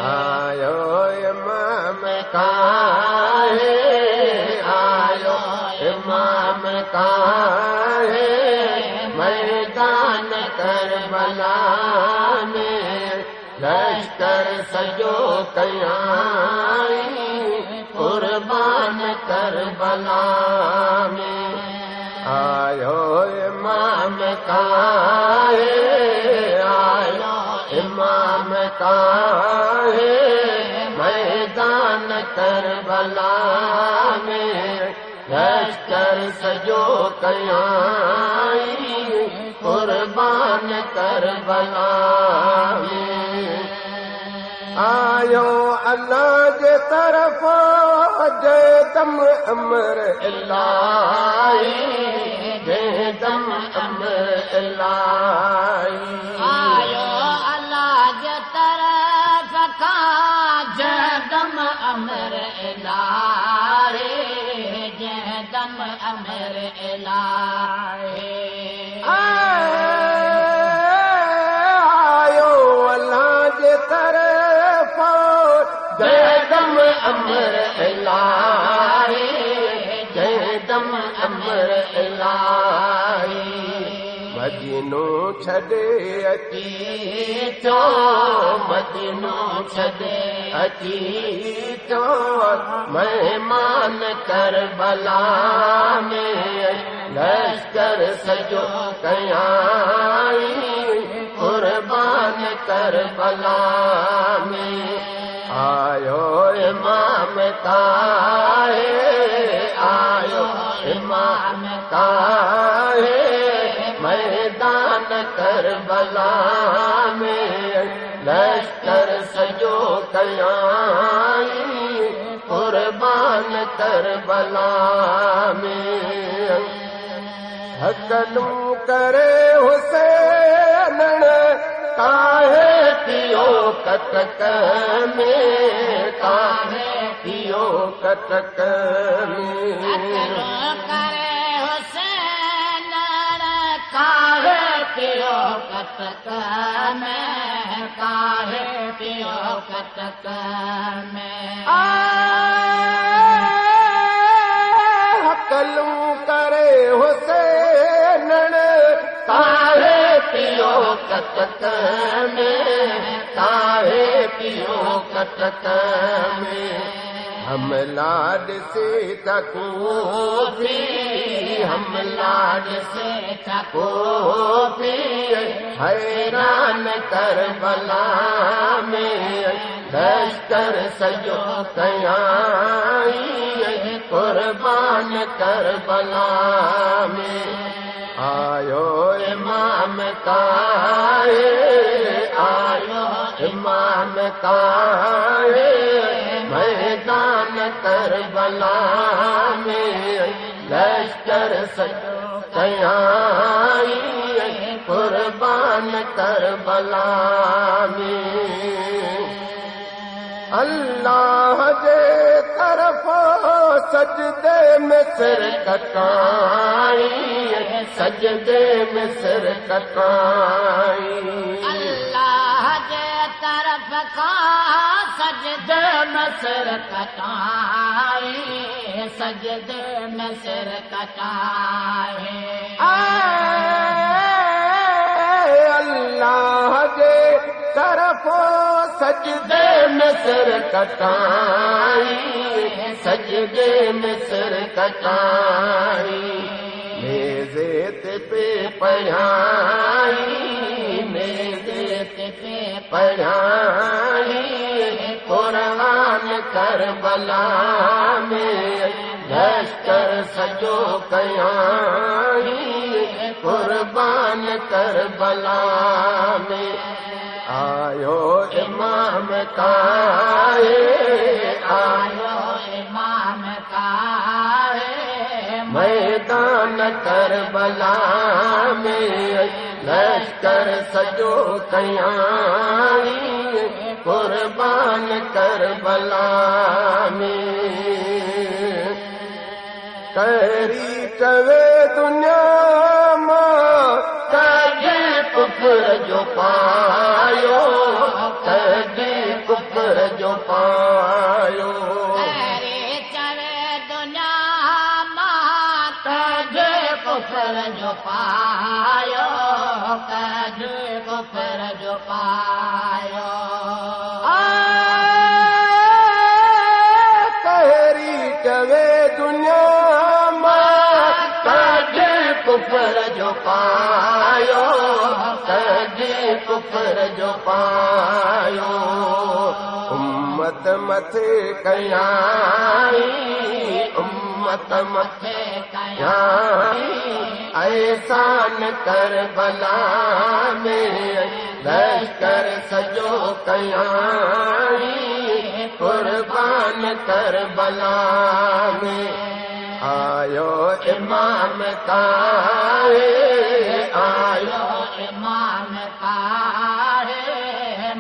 आयो इमाम काहे, आयो इमाम काहे, मैदान करबला में लश्कर सजो कयाई, कुर्बान करबला में। आयो इमाम काहे, आयो इमाम काहे, मैदान करबला में लश्कर सजो कयाई, कुर्बान करबला में। आयो अल्लाह जे तरफ जदम अमर इलाही, जदम अमर इलाही। आयो अल्लाह जे तरफ का जदम अमर इलाही, जदम अमर इलाही। आयो अल्लाह जे तरफ जदम अमर इलाही, जदम अमर इलाही। मदीनो छॾे अची चो, मदीनो छॾे अची चो, महिमान करबला में लश्कर सजो कयाई, कुर्बान करबला में। आयो इमाम काहे, आयो इमाम काहे, मैदान करबला में लश्कर सजो कयाई, कुर्बान करबला में। हकलूं करे हुसैन काहे पियो कटक में, काहे पियो कटक में। करे हुसैन काहे पियो कटक में, काहे पियो कटक में। हकलूं करे हुसैन काहे पियो कटक में, काहे पियो कटक में। हम लाड से तको भी, हम लाड से तको भी, हैरान करबला में लश्कर सजो कयाई, कुर्बान करबला में। आयो इमाम काहे, आयो इमाम काहे, मैदान करबला में लश्कर सजो कयाई, कुर्बान करबला में। अल्लाह जे तरफ सजदे में सिर कटाई, सजदे में सिर कटाई। अल्लाह जे तरफ का सजदे में सिर कटाई, सजदे में सिर कटाई। अल्लाह जे तरफ सजदे में सिर कटाई, सजदे में सिर कटाई। नेज़े पे पढ़ाई, नेज़े पे पढ़ाई, कुरान करबला में लश्कर सजो कयाई, कुर्बान करबला में। आयो इमाम काहे, आयो इमाम काहे, मैदान करबला में लश्कर सजो कयाई, कुर्बान करबला में। करी चवे दुनिया मां कजे कुफर जो पायो कदी कुफर जो पायो दुनिया मां कदे कुफर जो पायो कदे कुफर जो पायो कहरी चवे दुनिया मां कदे कुफर जो पायो कदे कुफर जो पायो उम्मत मथे कयाई उम्मत मथे कयाई एहसान करबला में लश्कर सजो कयाई कुर्बान करबला में आयो इमाम ताहे आयो इमाम ताहे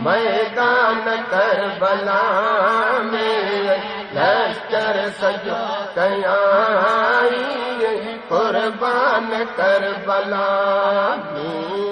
मैदान करबला में लश्कर सजो कयाई कुर्बान करबला में